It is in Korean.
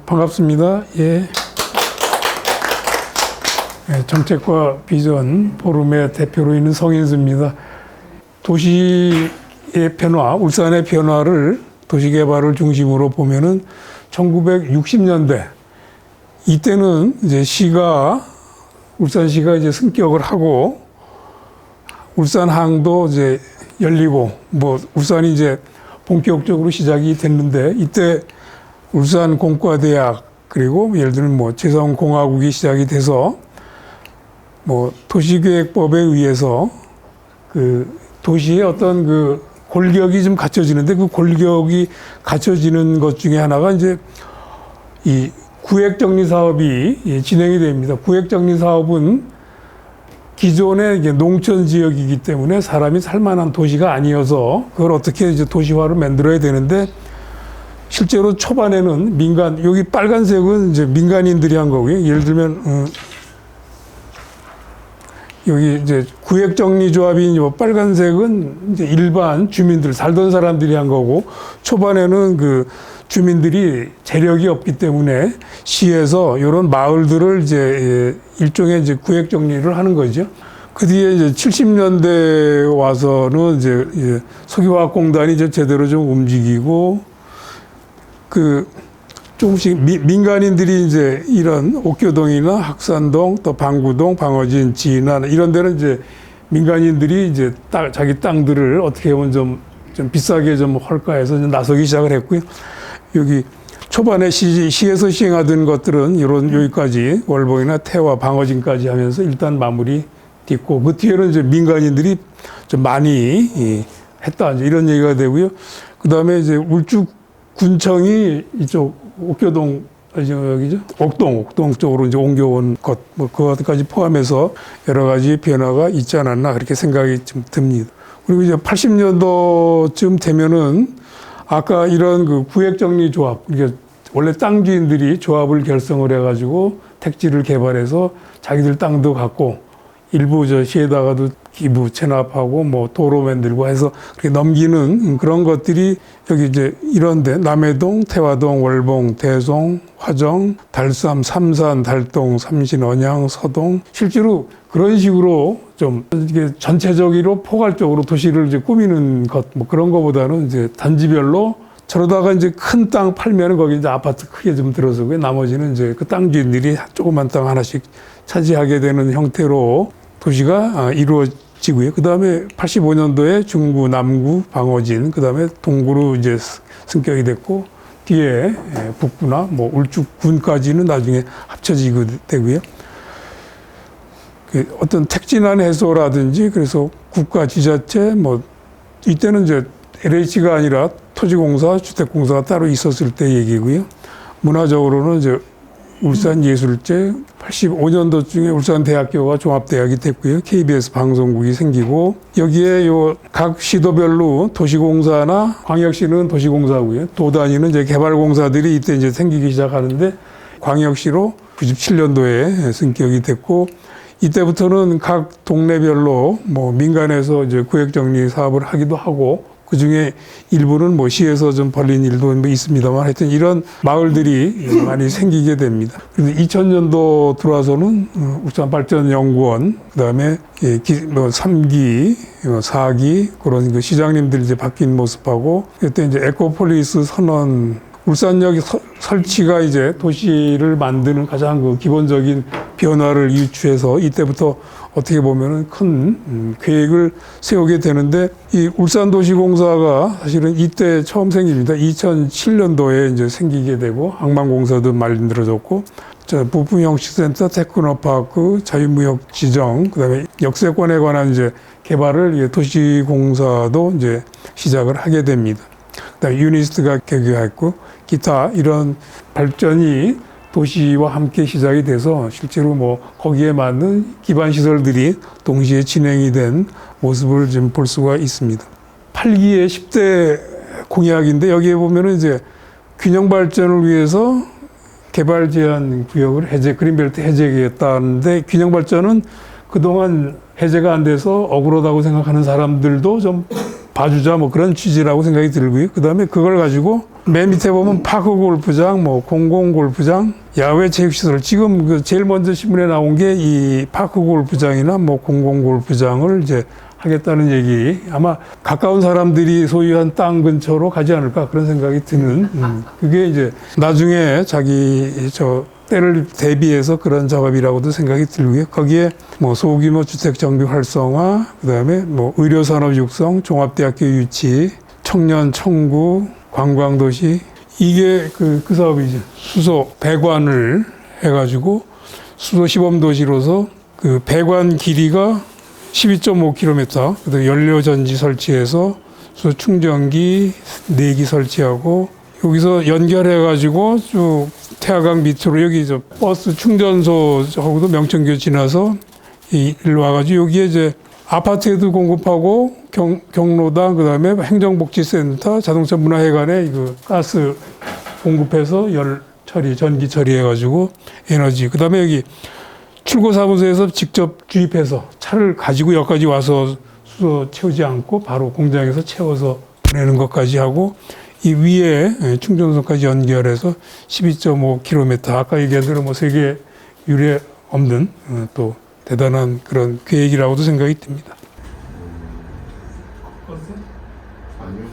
반갑습니다. 예. 정책과 비전 포럼의 대표로 있는 성인수입니다. 도시의 변화, 울산의 변화를 도시개발을 중심으로 보면은 1960년대 이때는 이제 울산시가 이제 승격을 하고 울산항도 이제 열리고 울산이 이제 본격적으로 시작이 됐는데 이때 울산공과대학 그리고 예를 들면 제성공화국이 시작이 돼서 도시계획법에 의해서 그 도시의 어떤 그 골격이 좀 갖춰지는데 그 골격이 갖춰지는 것 중에 하나가 이제 이 구획정리 사업이 진행이 됩니다. 구획정리 사업은 기존의 이제 농촌 지역이기 때문에 사람이 살만한 도시가 아니어서 그걸 어떻게 이제 도시화를 만들어야 되는데 실제로 초반에는 여기 빨간색은 이제 민간인들이 한 거고요. 예를 들면 여기 이제 구획정리조합인 빨간색은 이제 일반 주민들, 살던 사람들이 한 거고, 초반에는 그 주민들이 재력이 없기 때문에 시에서 이런 마을들을 이제 일종의 이제 구획정리를 하는 거죠. 그 뒤에 이제 70년대 와서는 이제 석유화학공단이 이제 제대로 좀 움직이고, 조금씩 민간인들이 이제 이런 옥교동이나 학산동, 또 방구동, 방어진, 진안 이런 데는 이제 민간인들이 이제 자기 땅들을 어떻게 보면 좀 비싸게 좀 할까 해서 나서기 시작을 했고요. 여기 초반에 시에서 시행하던 것들은 여기까지 월봉이나 태화, 방어진까지 하면서 일단 마무리 짓고 그 뒤에는 이제 민간인들이 좀 많이 했다 이런 얘기가 되고요. 그 다음에 이제 울주군청이 이쪽 옥교동, 여기죠? 옥동 쪽으로 이제 옮겨온 것, 그것까지 포함해서 여러 가지 변화가 있지 않았나, 그렇게 생각이 좀 듭니다. 그리고 이제 80년도쯤 되면은, 아까 이런 그 구획정리조합, 그러니까 원래 땅 주인들이 조합을 결성을 해가지고 택지를 개발해서 자기들 땅도 갖고, 일부 시에다가도 기부 체납하고 도로 만들고 해서 그렇게 넘기는 그런 것들이 여기 이제 이런데 남해동, 태화동, 월봉, 대송, 화정, 달삼, 삼산, 달동, 삼신, 언양, 서동 실제로 그런 식으로 좀 이게 전체적으로 포괄적으로 도시를 이제 꾸미는 것 그런 거보다는 이제 단지별로 저러다가 이제 큰 땅 팔면은 거기 이제 아파트 크게 좀 들어서고요. 나머지는 이제 그 땅 주인들이 조그만 땅 하나씩 차지하게 되는 형태로 도시가 이루어지고요. 그 다음에 85년도에 중구, 남구, 방어진, 그 다음에 동구로 이제 승격이 됐고, 뒤에 북구나 울주군까지는 나중에 합쳐지게 되고요. 어떤 택지난 해소라든지, 그래서 국가, 지자체, 이때는 이제 LH가 아니라 토지공사, 주택공사가 따로 있었을 때 얘기고요. 문화적으로는 이제 울산예술제 85년도쯤에 울산대학교가 종합대학이 됐고요. KBS 방송국이 생기고 여기에 각 시도별로 도시공사나 광역시는 도시공사고요. 도단위는 이제 개발공사들이 이때 이제 생기기 시작하는데 광역시로 97년도에 승격이 됐고 이때부터는 각 동네별로 민간에서 이제 구획정리 사업을 하기도 하고 그 중에 일부는 시에서 좀 벌린 일도 있습니다만 하여튼 이런 마을들이 많이 생기게 됩니다. 그래서 2000년도 들어와서는 울산발전연구원, 그 다음에 3기, 4기 그런 그 시장님들이 이제 바뀐 모습하고 그때 이제 에코폴리스 선언, 울산역 설치가 이제 도시를 만드는 가장 그 기본적인 변화를 유추해서 이때부터 어떻게 보면은 큰 계획을 세우게 되는데 이 울산도시공사가 사실은 이때 처음 생깁니다. 2007년도에 이제 생기게 되고 항만공사도 만들어졌고 부품형식센터, 테크노파크, 자유무역 지정, 그다음에 역세권에 관한 이제 개발을 도시공사도 이제 시작을 하게 됩니다. 그다음에 유니스트가 개교했고 기타 이런 발전이 도시와 함께 시작이 돼서 실제로 거기에 맞는 기반 시설들이 동시에 진행이 된 모습을 좀 볼 수가 있습니다. 8기의 10대 공약인데 여기에 보면은 이제 균형 발전을 위해서 개발 제한 구역을 그린벨트 해제하겠다는데 균형 발전은 그동안 해제가 안 돼서 억울하다고 생각하는 사람들도 좀 봐주자 뭐 그런 취지라고 생각이 들고요. 그다음에 그걸 가지고 맨 밑에 보면 파크 골프장, 뭐 공공 골프장, 야외 체육시설. 지금 그 제일 먼저 신문에 나온 게 이 파크 골프장이나 뭐 공공 골프장을 이제 하겠다는 얘기. 아마 가까운 사람들이 소유한 땅 근처로 가지 않을까 그런 생각이 드는. 그게 이제 나중에 자기 때를 대비해서 그런 작업이라고도 생각이 들고요. 거기에 뭐 소규모 주택 정비 활성화, 그다음에 뭐 의료산업 육성, 종합대학교 유치, 청년 청구, 관광도시. 이게 그 사업이죠. 수소 배관을 해가지고 수소 시범도시로서 그 배관 길이가 12.5km, 그다음에 연료전지 설치해서 수소 충전기 4기 설치하고 여기서 연결해가지고 쭉 태화강 밑으로 여기 버스 충전소하고도 명천교 지나서 일로 와가지고 여기에 이제 아파트에도 공급하고 경로당 그다음에 행정복지센터 자동차 문화회관에 그 가스 공급해서 열 처리 전기 처리해가지고 에너지 그다음에 여기 출고사무소에서 직접 주입해서 차를 가지고 여기까지 와서 수소 채우지 않고 바로 공장에서 채워서 보내는 것까지 하고 이 위에 충전소까지 연결해서 12.5km 아까 얘기한 대로 뭐 세계 유례 없는 또 대단한 그런 계획이라고도 생각이 듭니다. 아니요.